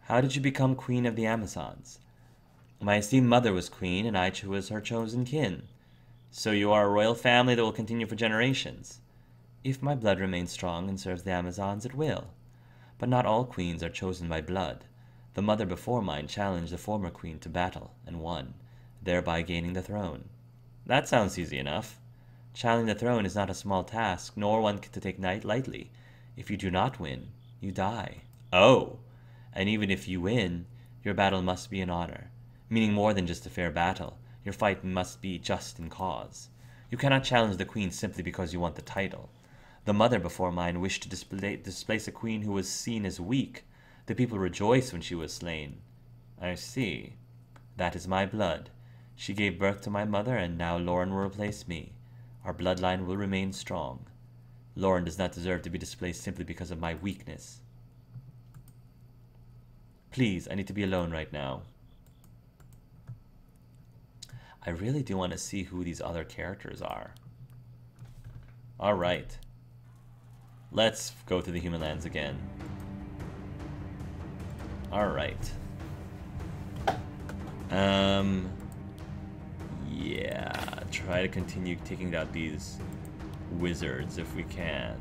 How did you become queen of the Amazons? My esteemed mother was queen, and I was her chosen kin. So you are a royal family that will continue for generations. If my blood remains strong and serves the Amazons, it will. But not all queens are chosen by blood. The mother before mine challenged the former queen to battle, and won, thereby gaining the throne. That sounds easy enough. Challenging the throne is not a small task, nor one to take lightly. If you do not win, you die. Oh! And even if you win, your battle must be an honor, meaning more than just a fair battle. Your fight must be just in cause. You cannot challenge the queen simply because you want the title. The mother before mine wished to displace a queen who was seen as weak. The people rejoiced when she was slain. I see. That is my blood. She gave birth to my mother, and now Loren will replace me. Our bloodline will remain strong. Loren does not deserve to be displaced simply because of my weakness. Please, I need to be alone right now. I really do want to see who these other characters are. Alright. Let's go to the human lands again. Alright. Yeah, try to continue taking out these wizards if we can.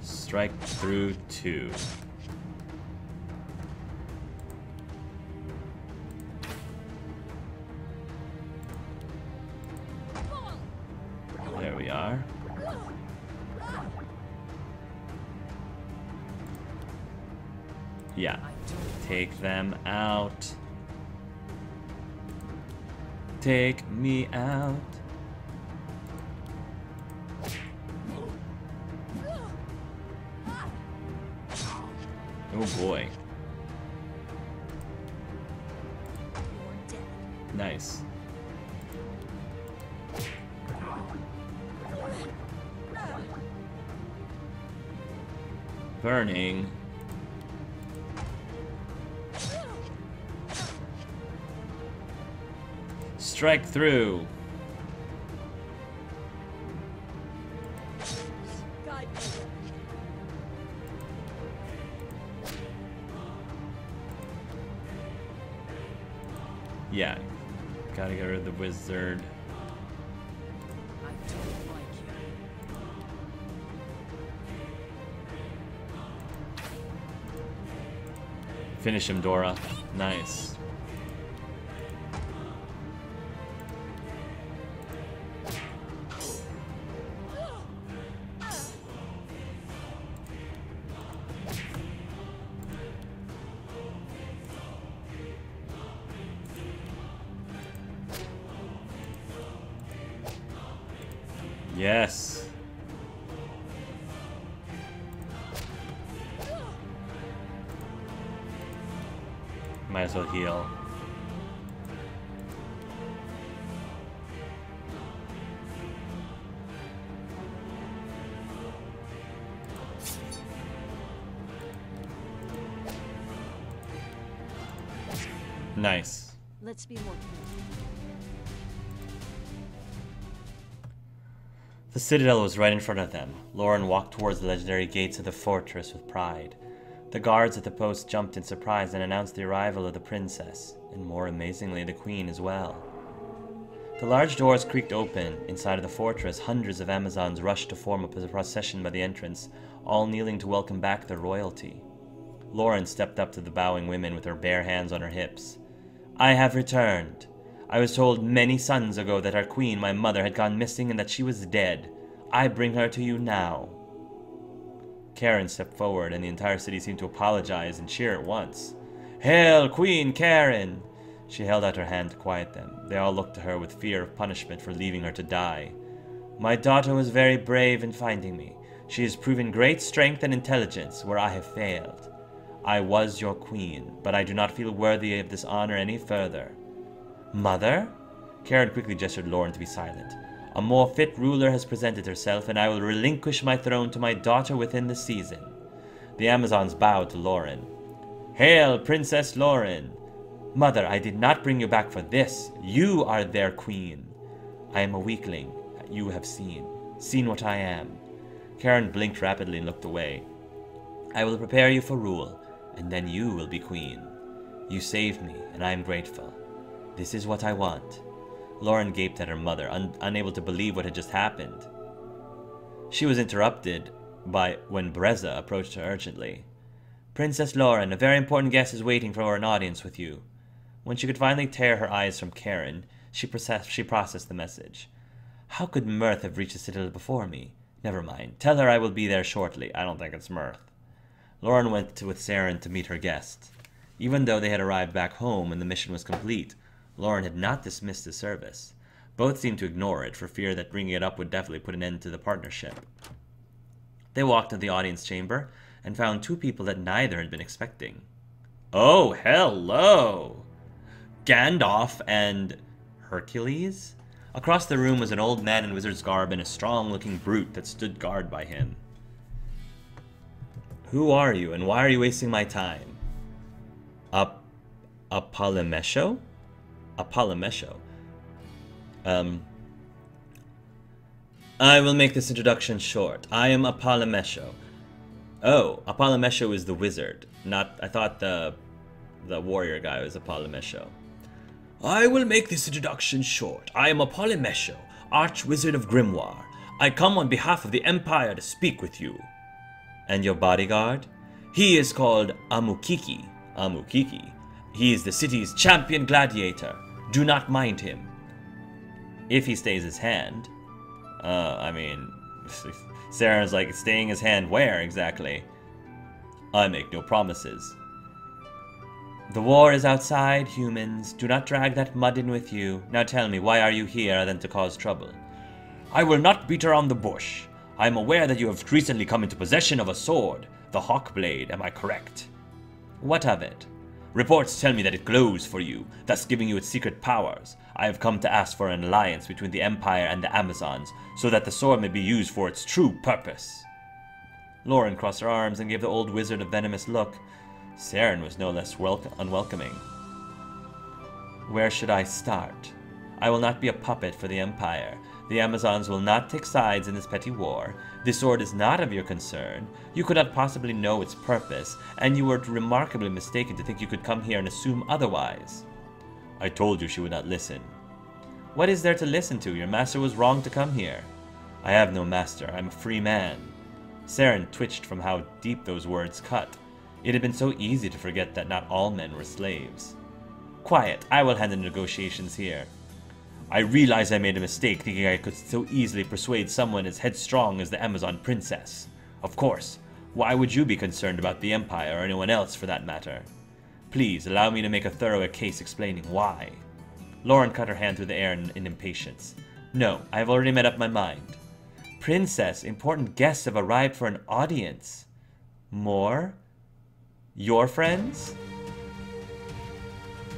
Strike through 2. There we are. Yeah, take them out. Take me out. Oh boy. Nice. Burning. Strike through. Yeah, gotta get rid of the wizard. I don't like you. Finish him, Dora. Nice. Yes. Might as well heal. Nice. Let's be more careful. The citadel was right in front of them. Loren walked towards the legendary gates of the fortress with pride. The guards at the post jumped in surprise and announced the arrival of the princess, and more amazingly, the queen as well. The large doors creaked open. Inside of the fortress, hundreds of Amazons rushed to form up as a procession by the entrance, all kneeling to welcome back their royalty. Loren stepped up to the bowing women with her bare hands on her hips. I have returned. I was told many suns ago that our queen, my mother, had gone missing and that she was dead. I bring her to you now. Karen stepped forward, and the entire city seemed to apologize and cheer at once. Hail, Queen Karen! She held out her hand to quiet them. They all looked to her with fear of punishment for leaving her to die. My daughter was very brave in finding me. She has proven great strength and intelligence where I have failed. I was your queen, but I do not feel worthy of this honor any further. Mother? Karen quickly gestured Loren to be silent. A more fit ruler has presented herself, and I will relinquish my throne to my daughter within the season. The Amazons bowed to Loren. Hail, Princess Loren! Mother, I did not bring you back for this. You are their queen. I am a weakling. You have seen what I am. Karen blinked rapidly and looked away. I will prepare you for rule. and then you will be queen. You saved me, and I am grateful. This is what I want." Loren gaped at her mother, unable to believe what had just happened. She was interrupted by when Breza approached her urgently. "Princess Loren, a very important guest is waiting for an audience with you." When she could finally tear her eyes from Karen, she processed the message. How could Mirth have reached the citadel before me? Never mind. Tell her I will be there shortly. I don't think it's Mirth. Loren went with Saren to meet her guest. Even though they had arrived back home and the mission was complete, Loren had not dismissed the service. Both seemed to ignore it for fear that bringing it up would definitely put an end to the partnership. They walked to the audience chamber and found two people that neither had been expecting. Oh, hello! Gandalf and Hercules? Across the room was an old man in wizard's garb and a strong-looking brute that stood guard by him. "Who are you, and why are you wasting my time?" Apollomesho? Apollomesho. I will make this introduction short. I am Apollomesho. Oh, Apollomesho is the wizard. I thought the warrior guy was Apollomesho. I will make this introduction short. I am Apollomesho, Archwizard of Grimoire. I come on behalf of the Empire to speak with you. And your bodyguard? He is called Amukiki. Amukiki. He is the city's champion gladiator. Do not mind him. If he stays his hand. Sarah's like, staying his hand where exactly? I make no promises. The war is outside, humans. Do not drag that mud in with you. Now tell me, why are you here other than to cause trouble? I will not beat around the bush. I am aware that you have recently come into possession of a sword, the Hawkblade, am I correct? What of it? Reports tell me that it glows for you, thus giving you its secret powers. I have come to ask for an alliance between the Empire and the Amazons, so that the sword may be used for its true purpose. Loren crossed her arms and gave the old wizard a venomous look. Saren was no less unwelcoming. Where should I start? I will not be a puppet for the Empire. The Amazons will not take sides in this petty war. This sword is not of your concern. You could not possibly know its purpose, and you were remarkably mistaken to think you could come here and assume otherwise. I told you she would not listen. What is there to listen to? Your master was wrong to come here. I have no master. I am a free man. Saren twitched from how deep those words cut. It had been so easy to forget that not all men were slaves. Quiet. I will handle negotiations here. I realize I made a mistake thinking I could so easily persuade someone as headstrong as the Amazon princess. Of course. Why would you be concerned about the Empire or anyone else for that matter? Please, allow me to make a thorough case explaining why. Loren cut her hand through the air in impatience. No, I have already made up my mind. Princess, important guests have arrived for an audience. More? Your friends?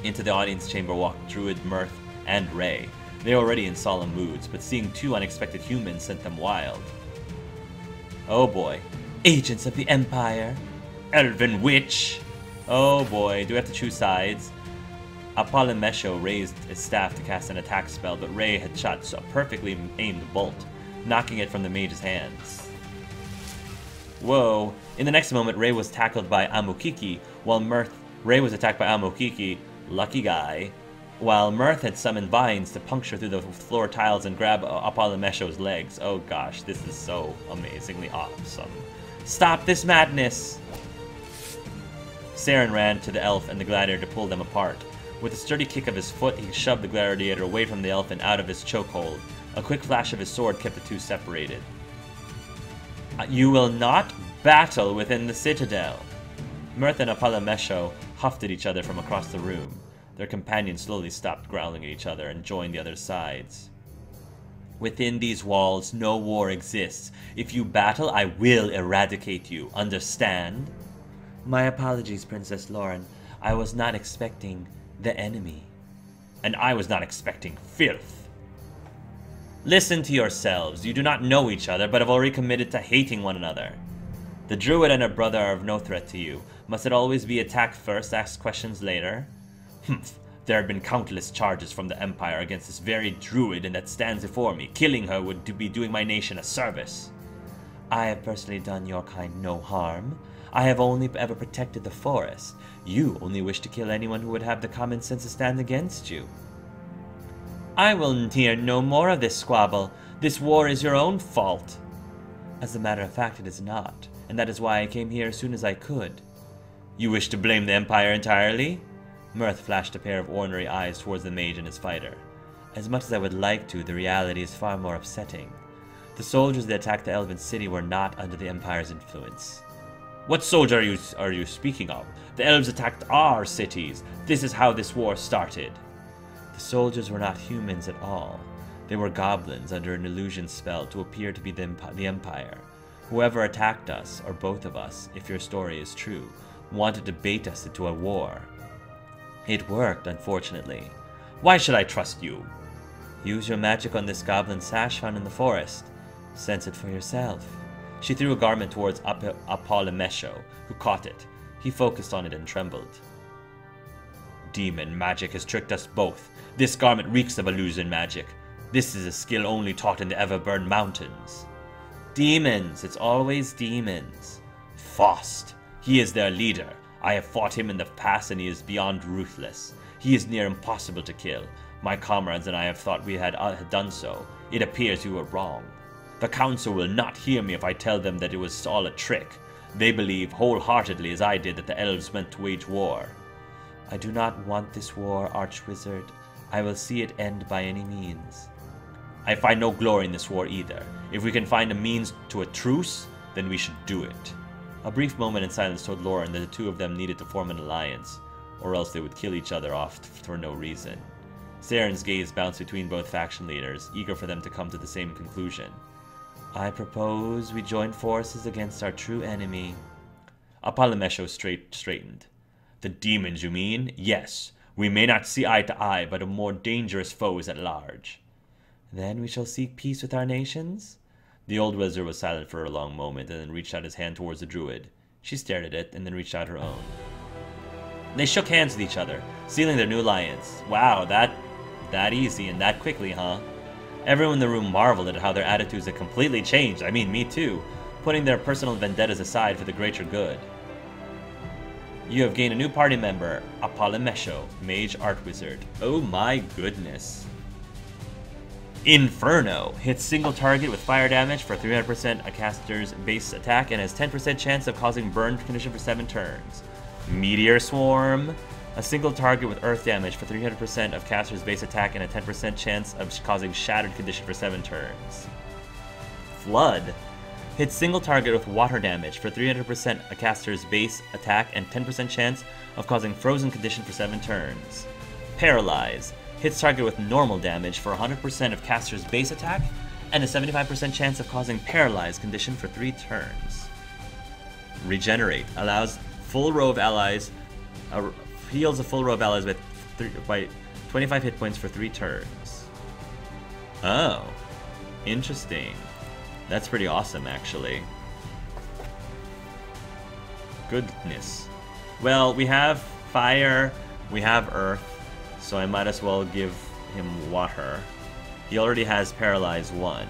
Into the audience chamber walked Druid, Mirth, and Ray. They were already in solemn moods, but seeing two unexpected humans sent them wild. Oh boy. Agents of the Empire. Elven witch. Oh boy, do we have to choose sides? Apollomesho raised his staff to cast an attack spell, but Ray had shot a perfectly aimed bolt, knocking it from the mage's hands. Whoa. In the next moment, Ray was tackled by Amukiki, while Ray was attacked by Amukiki, lucky guy, while Mirth had summoned vines to puncture through the floor tiles and grab Apollomesho's legs. Oh gosh, this is so amazingly awesome. Stop this madness! Saren ran to the elf and the gladiator to pull them apart. With a sturdy kick of his foot, he shoved the gladiator away from the elf and out of his chokehold. A quick flash of his sword kept the two separated. You will not battle within the citadel. Mirth and Apollomesho huffed at each other from across the room. Their companions slowly stopped growling at each other and joined the other sides. Within these walls, no war exists. If you battle, I will eradicate you. Understand? My apologies, Princess Loren. I was not expecting the enemy. And I was not expecting filth. Listen to yourselves. You do not know each other, but have already committed to hating one another. The druid and her brother are of no threat to you. Must it always be attack first, ask questions later? Humph. There have been countless charges from the Empire against this very druid, and that stands before me. Killing her would be doing my nation a service. I have personally done your kind no harm. I have only ever protected the forest. You only wish to kill anyone who would have the common sense to stand against you. I will hear no more of this squabble. This war is your own fault. As a matter of fact, it is not, and that is why I came here as soon as I could. You wish to blame the Empire entirely? Mirth flashed a pair of ornery eyes towards the mage and his fighter. As much as I would like to, the reality is far more upsetting. The soldiers that attacked the Elven city were not under the Empire's influence. What soldier are you speaking of? The elves attacked our cities. This is how this war started. The soldiers were not humans at all. They were goblins under an illusion spell to appear to be the Empire. Whoever attacked us, or both of us, if your story is true, wanted to bait us into a war. It worked, unfortunately. Why should I trust you? Use your magic on this goblin sash found in the forest. Sense it for yourself. She threw a garment towards Apollomesho, who caught it. He focused on it and trembled. Demon magic has tricked us both. This garment reeks of illusion magic. This is a skill only taught in the Everburn Mountains. Demons, it's always demons. Faust, he is their leader. I have fought him in the past and he is beyond ruthless. He is near impossible to kill. My comrades and I have thought we had done so. It appears you were wrong. The council will not hear me if I tell them that it was all a trick. They believe wholeheartedly as I did that the elves meant to wage war. I do not want this war, Archwizard. I will see it end by any means. I find no glory in this war either. If we can find a means to a truce, then we should do it. A brief moment in silence told Loren that the two of them needed to form an alliance, or else they would kill each other off for no reason. Saren's gaze bounced between both faction leaders, eager for them to come to the same conclusion. I propose we join forces against our true enemy. Apollomesho straightened. The demons, you mean? Yes. We may not see eye to eye, but a more dangerous foe is at large. Then we shall seek peace with our nations? The old wizard was silent for a long moment, and then reached out his hand towards the druid. She stared at it, and then reached out her own. They shook hands with each other, sealing their new alliance. Wow, that easy and that quickly, huh? Everyone in the room marveled at how their attitudes had completely changed. I mean, me too. Putting their personal vendettas aside for the greater good. You have gained a new party member, Apollomesho, Mage Archwizard. Oh my goodness. Inferno. Hits single target with fire damage for 300% a caster's base attack and has 10% chance of causing burn condition for 7 turns. Meteor Swarm. A single target with earth damage for 300% of caster's base attack and a 10% chance of causing shattered condition for 7 turns. Flood. Hits single target with water damage for 300% a caster's base attack and 10% chance of causing frozen condition for 7 turns. Paralyze. Hits target with normal damage for 100% of caster's base attack and a 75% chance of causing paralyzed condition for 3 turns. Regenerate. Allows full row of allies... heals a full row of allies by 25 hit points for 3 turns. Oh. Interesting. That's pretty awesome, actually. Goodness. Well, we have fire, we have earth, so I might as well give him water. He already has Paralyze 1.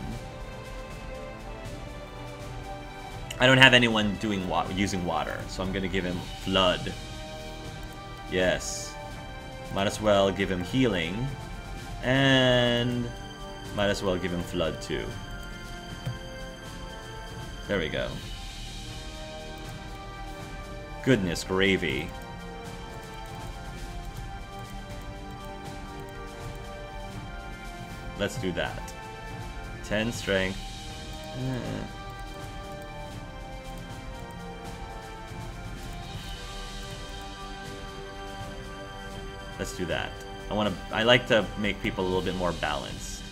I don't have anyone using water, so I'm gonna give him Flood. Yes. Might as well give him Healing, and might as well give him Flood too. There we go. Goodness gravy. Let's do that. 10 strength. Let's do that. I like to make people a little bit more balanced.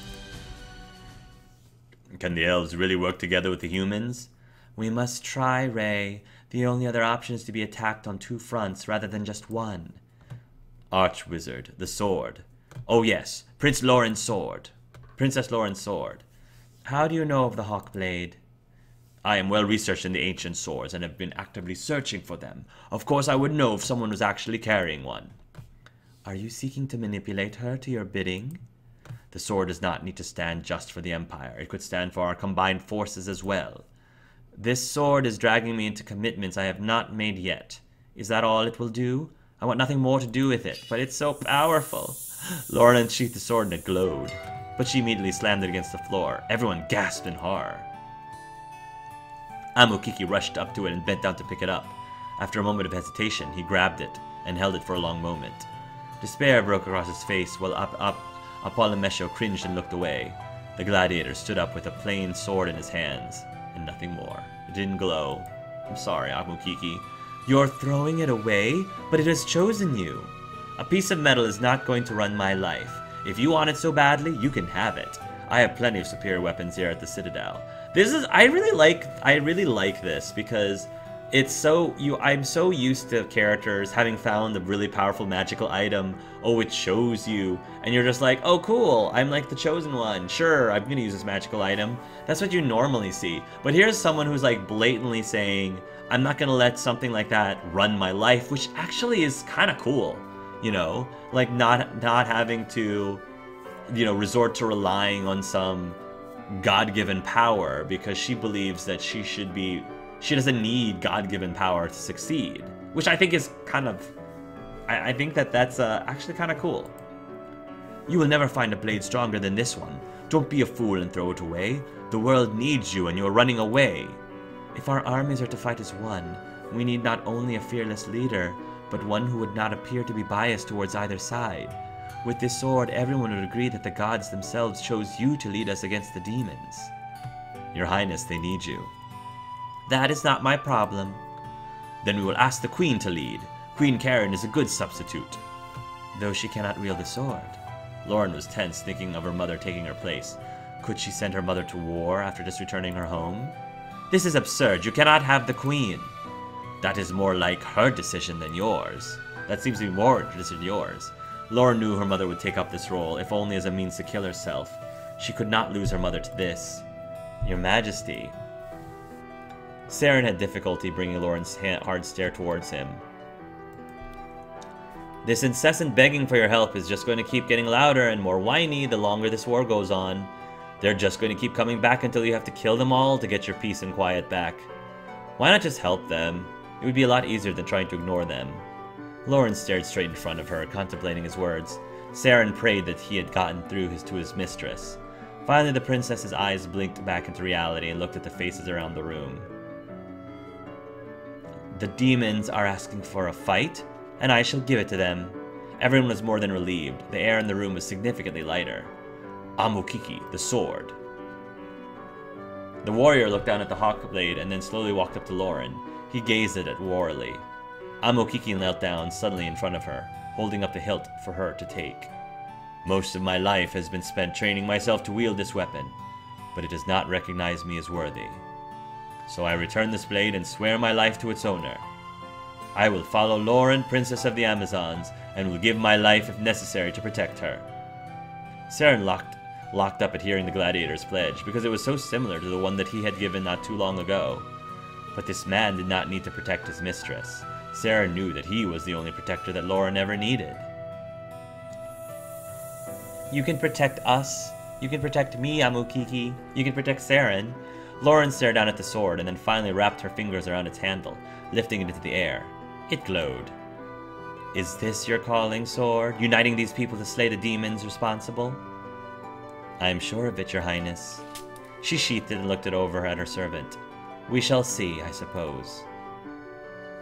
Can the elves really work together with the humans? We must try, Ray. The only other option is to be attacked on 2 fronts rather than just one. Archwizard, the sword. Oh yes, Princess Loren's sword. How do you know of the Hawkblade? I am well researched in the ancient swords and have been actively searching for them. Of course I would know if someone was actually carrying one. Are you seeking to manipulate her to your bidding? The sword does not need to stand just for the Empire. It could stand for our combined forces as well. This sword is dragging me into commitments I have not made yet. Is that all it will do? I want nothing more to do with it, but it's so powerful. Loren unsheathed the sword and it glowed, but she immediately slammed it against the floor. Everyone gasped in horror. Amokiki rushed up to it and bent down to pick it up. After a moment of hesitation, he grabbed it and held it for a long moment. Despair broke across his face while Apollomesho cringed and looked away. The gladiator stood up with a plain sword in his hands, and nothing more. It didn't glow. I'm sorry, Amokiki. You're throwing it away? But it has chosen you. A piece of metal is not going to run my life. If you want it so badly, you can have it. I have plenty of superior weapons here at the Citadel. I really like this because I'm so used to characters having found a really powerful magical item. Oh, it shows you, and you're just like, oh cool, I'm like the chosen one. Sure, I'm gonna use this magical item. That's what you normally see. But here's someone who's like blatantly saying, I'm not gonna let something like that run my life, which actually is kind of cool. You know, like not having to, you know, resort to relying on some God-given power because she believes that she doesn't need God-given power to succeed, which I think is kind of, I think that's actually kind of cool. You will never find a blade stronger than this one. Don't be a fool and throw it away. The world needs you and you're running away. If our armies are to fight as one, we need not only a fearless leader, but one who would not appear to be biased towards either side. With this sword, everyone would agree that the gods themselves chose you to lead us against the demons. Your Highness, they need you. That is not my problem. Then we will ask the Queen to lead. Queen Karen is a good substitute, though she cannot wield the sword. Loren was tense, thinking of her mother taking her place. Could she send her mother to war after just returning her home? This is absurd. You cannot have the Queen. That is more like her decision than yours. That seems to be more decision than yours. Loren knew her mother would take up this role, if only as a means to kill herself. She could not lose her mother to this. Your Majesty. Saren had difficulty bringing Loren's hard stare towards him. This incessant begging for your help is just going to keep getting louder and more whiny the longer this war goes on. They're just going to keep coming back until you have to kill them all to get your peace and quiet back. Why not just help them? It would be a lot easier than trying to ignore them. Loren stared straight in front of her, contemplating his words. Saren prayed that he had gotten through to his mistress. Finally, the princess's eyes blinked back into reality and looked at the faces around the room. The demons are asking for a fight, and I shall give it to them. Everyone was more than relieved. The air in the room was significantly lighter. Amokiki, the sword. The warrior looked down at the hawk blade and then slowly walked up to Loren. He gazed at it warily. Amokiki knelt down suddenly in front of her, holding up the hilt for her to take. Most of my life has been spent training myself to wield this weapon, but it does not recognize me as worthy. So I return this blade and swear my life to its owner. I will follow Loren, Princess of the Amazons, and will give my life if necessary to protect her. Saren locked up at hearing the gladiator's pledge, because it was so similar to the one that he had given not too long ago. But this man did not need to protect his mistress. Saren knew that he was the only protector that Loren ever needed. You can protect us. You can protect me, Amokiki. You can protect Saren. Loren stared down at the sword and then finally wrapped her fingers around its handle, lifting it into the air. It glowed. Is this your calling, sword? Uniting these people to slay the demons responsible? I am sure of it, your highness. She sheathed it and looked it over at her servant. We shall see, I suppose.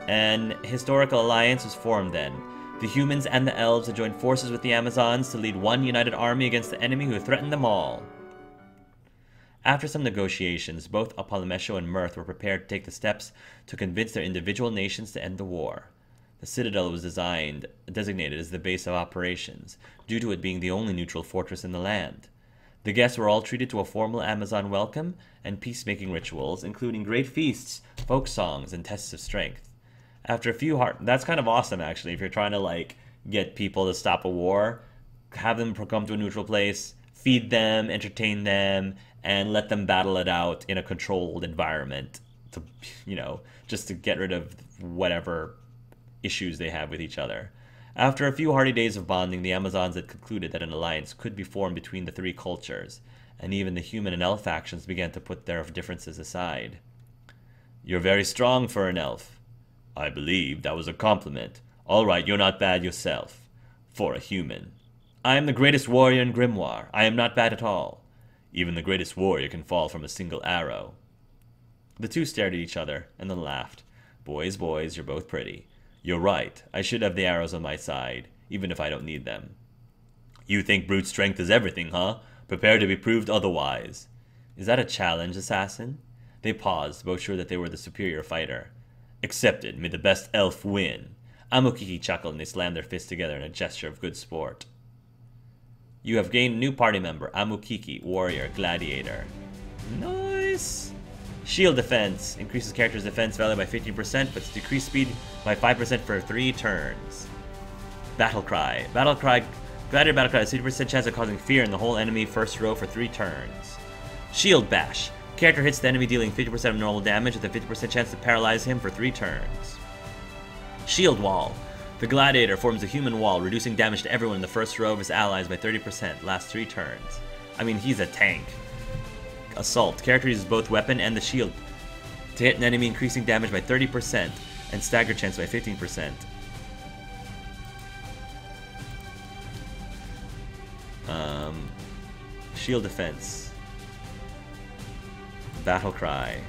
An historical alliance was formed then. The humans and the elves had joined forces with the Amazons to lead one united army against the enemy who threatened them all. After some negotiations, both Apollomesho and Mirth were prepared to take the steps to convince their individual nations to end the war. The Citadel was designated as the base of operations, due to it being the only neutral fortress in the land. The guests were all treated to a formal Amazon welcome and peacemaking rituals, including great feasts, folk songs, and tests of strength. After a few that's kind of awesome, actually, if you're trying to, like, get people to stop a war. Have them come to a neutral place, feed them, entertain them, and let them battle it out in a controlled environment to, you know, just to get rid of whatever issues they have with each other. After a few hearty days of bonding, the Amazons had concluded that an alliance could be formed between the three cultures, and even the human and elf factions began to put their differences aside. You're very strong for an elf. I believe that was a compliment. All right, you're not bad yourself. For a human. I am the greatest warrior in Grimoire. I am not bad at all. Even the greatest warrior can fall from a single arrow. The two stared at each other, and then laughed. Boys, boys, you're both pretty. You're right. I should have the arrows on my side, even if I don't need them. You think brute strength is everything, huh? Prepare to be proved otherwise. Is that a challenge, assassin? They paused, both sure that they were the superior fighter. Accepted. May the best elf win. Amukiki chuckled, and they slammed their fists together in a gesture of good sport. You have gained a new party member, Amukiki, warrior, gladiator. Nice! Shield defense. Increases character's defense value by 15%, but decreased speed by 5% for 3 turns. Battle cry. Gladiator battle cry has 50% chance of causing fear in the whole enemy first row for 3 turns. Shield bash. Character hits the enemy dealing 50% of normal damage with a 50% chance to paralyze him for 3 turns. Shield wall. The gladiator forms a human wall, reducing damage to everyone in the first row of his allies by 30%. Lasts 3 turns. I mean, he's a tank. Assault. Character uses both weapon and the shield to hit an enemy, increasing damage by 30% and stagger chance by 15%. Shield defense. Battle cry.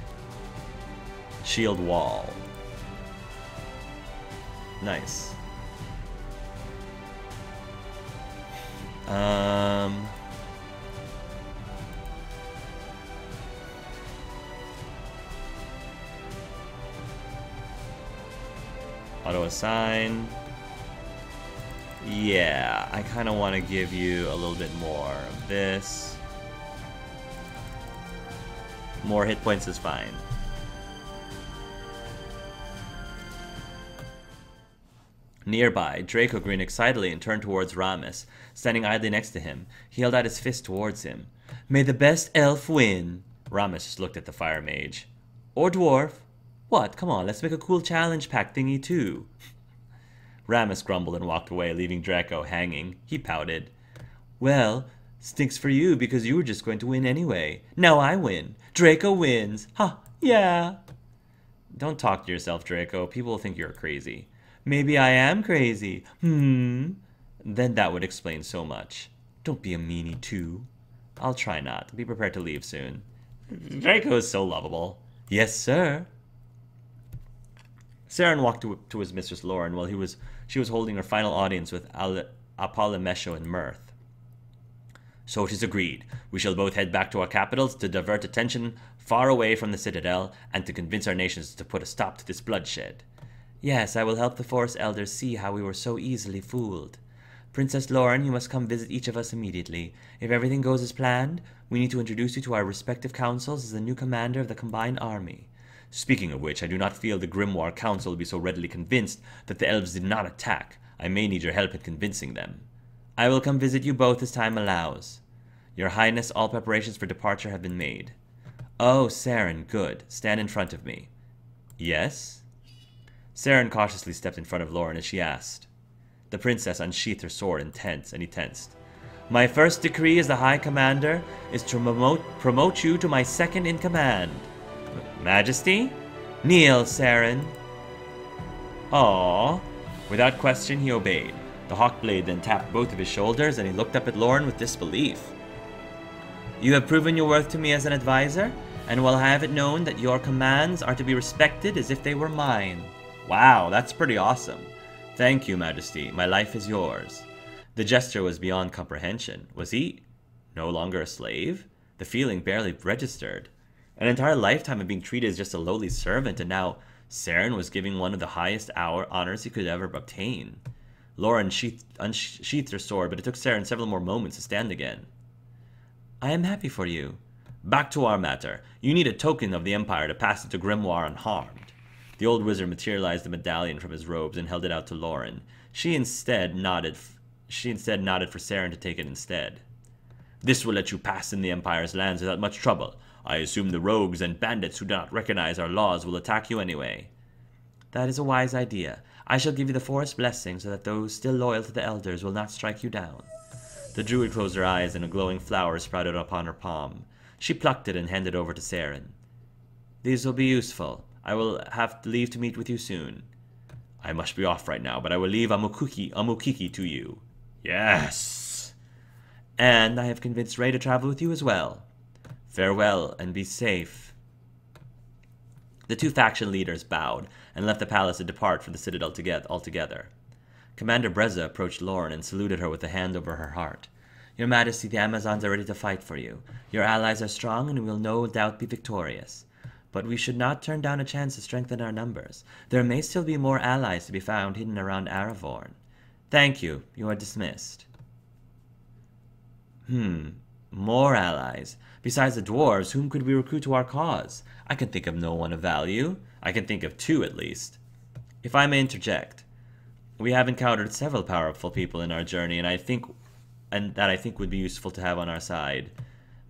Shield wall. Nice. Auto assign. Yeah, I kind of want to give you a little bit more of this. More hit points is fine. Nearby, Draco grinned excitedly and turned towards Ramus, standing idly next to him. He held out his fist towards him. May the best elf win. Ramus just looked at the fire mage. Or dwarf. What? Come on, let's make a cool challenge pack thingy too. Ramus grumbled and walked away, leaving Draco hanging. He pouted. Well, stinks for you because you were just going to win anyway. Now I win. Draco wins. Ha, yeah. Don't talk to yourself, Draco. People will think you're crazy. Maybe I am crazy. Then that would explain so much. Don't be a meanie too. I'll try not. Be prepared to leave soon. Draco is so lovable. Yes, sir. Saren walked to his mistress Loren while she was holding her final audience with Apollomesho and Mirth. So it is agreed. We shall both head back to our capitals to divert attention far away from the Citadel and to convince our nations to put a stop to this bloodshed. Yes, I will help the Forest Elders see how we were so easily fooled. Princess Loren, you must come visit each of us immediately. If everything goes as planned, we need to introduce you to our respective councils as the new commander of the combined army. Speaking of which, I do not feel the Grimoire Council will be so readily convinced that the elves did not attack. I may need your help in convincing them. I will come visit you both as time allows. Your Highness, all preparations for departure have been made. Oh, Saren, good. Stand in front of me. Yes? Saren cautiously stepped in front of Loren as she asked. The princess unsheathed her sword and he tensed. My first decree as the High Commander is to promote you to my second in command. Majesty? Kneel, Saren. Aww. Without question, he obeyed. The Hawkblade then tapped both of his shoulders, and he looked up at Loren with disbelief. You have proven your worth to me as an advisor, and will have it known that your commands are to be respected as if they were mine. Wow, that's pretty awesome. Thank you, Majesty. My life is yours. The gesture was beyond comprehension. Was he no longer a slave? The feeling barely registered. An entire lifetime of being treated as just a lowly servant, and now Saren was giving one of the highest honors he could ever obtain. Loren unsheathed her sword, but it took Saren several more moments to stand again. I am happy for you. Back to our matter. You need a token of the Empire to pass into Grimoire unharmed. The old wizard materialized the medallion from his robes and held it out to Loren. She instead nodded for Saren to take it instead. This will let you pass in the Empire's lands without much trouble. I assume the rogues and bandits who do not recognize our laws will attack you anyway. That is a wise idea. I shall give you the forest blessing so that those still loyal to the elders will not strike you down. The druid closed her eyes and a glowing flower sprouted upon her palm. She plucked it and handed it over to Saren. These will be useful. I will have to leave to meet with you soon. I must be off right now, but I will leave Amukiki to you. Yes! And I have convinced Ray to travel with you as well. Farewell, and be safe. The two faction leaders bowed and left the palace to depart for the citadel altogether. Commander Breza approached Loren and saluted her with a hand over her heart. Your Majesty, the Amazons are ready to fight for you. Your allies are strong and will no doubt be victorious. But we should not turn down a chance to strengthen our numbers. There may still be more allies to be found hidden around Aravorn. Thank you. You are dismissed. More allies. Besides the dwarves, whom could we recruit to our cause? I can think of no one of value. I can think of two at least. If I may interject, we have encountered several powerful people in our journey, and that I think would be useful to have on our side.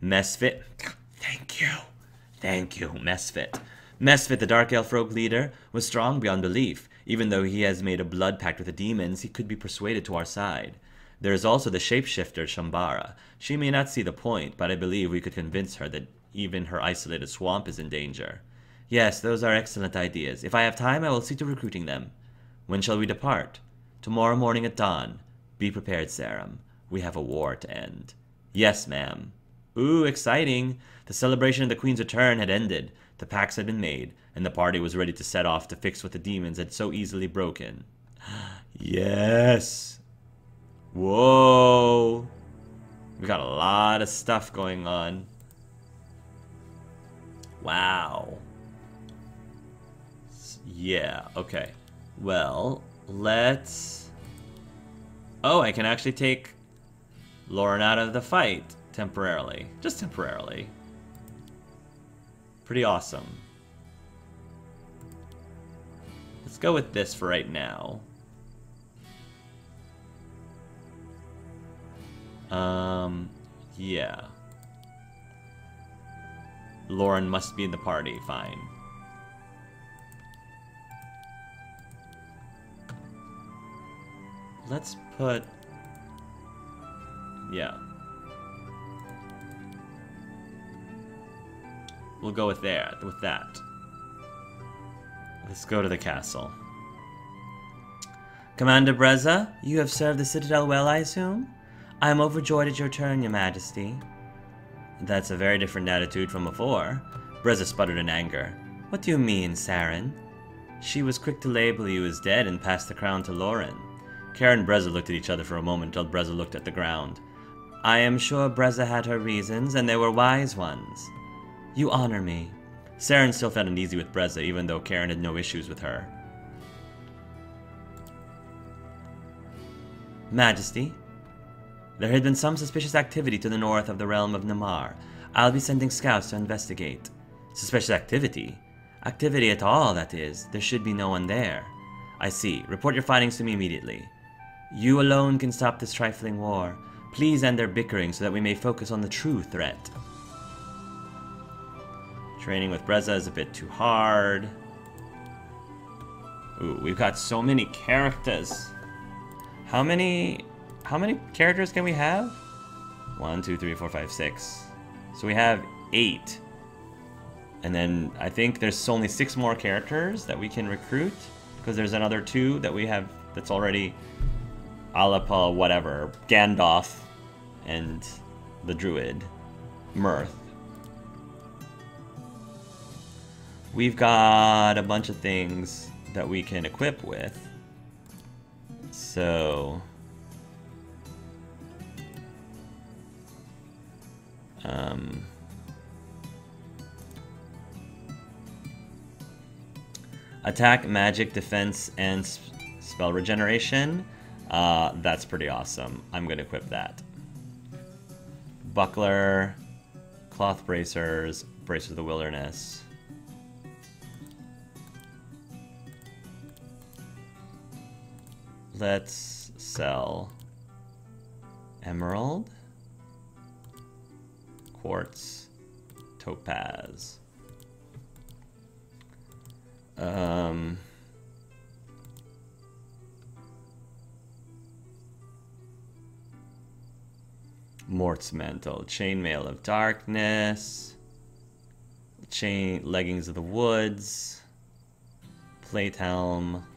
Mesfit. Thank you, Mesfit. Mesfit, the Dark Elf rogue leader, was strong beyond belief. Even though he has made a blood pact with the demons, he could be persuaded to our side. There is also the shapeshifter, Shambara. She may not see the point, but I believe we could convince her that even her isolated swamp is in danger. Yes, those are excellent ideas. If I have time, I will see to recruiting them. When shall we depart? Tomorrow morning at dawn. Be prepared, Sarum. We have a war to end. Yes, ma'am. Ooh, exciting. The celebration of the Queen's return had ended. The pacts had been made, and the party was ready to set off to fix what the demons had so easily broken. Yes. Whoa. We got a lot of stuff going on. Wow. Yeah, okay. Well, let's... Oh, I can actually take Loren out of the fight temporarily. Just temporarily. Pretty awesome. Let's go with this for right now. Yeah. Loren must be in the party, fine. Let's put... Yeah. We'll go with that. Let's go to the castle. Commander Breza, you have served the Citadel well, I assume? I am overjoyed at your return, Your Majesty. That's a very different attitude from before. Breza sputtered in anger. What do you mean, Saren? She was quick to label you as dead and pass the crown to Loren. Kara and Breza looked at each other for a moment until Breza looked at the ground. I am sure Breza had her reasons, and they were wise ones. You honor me. Saren still felt uneasy with Breza, even though Karen had no issues with her. Majesty, there had been some suspicious activity to the north of the realm of Namar. I'll be sending scouts to investigate. Suspicious activity? Activity at all, that is. There should be no one there. I see. Report your findings to me immediately. You alone can stop this trifling war. Please end their bickering so that we may focus on the true threat. Training with Breza is a bit too hard. Ooh, we've got so many characters. How many characters can we have? 1, 2, 3, 4, 5, 6. So we have 8. And then I think there's only 6 more characters that we can recruit. Because there's another 2 that we have that's already Alapa, whatever. Gandalf and the druid. Mirth. We've got a bunch of things that we can equip with. So... attack, magic, defense, and spell regeneration. That's pretty awesome. I'm going to equip that. Buckler, cloth bracers, brace of the wilderness. Let's sell emerald, quartz, topaz. Mort's mantle, chainmail of darkness, leggings of the woods. plate helm.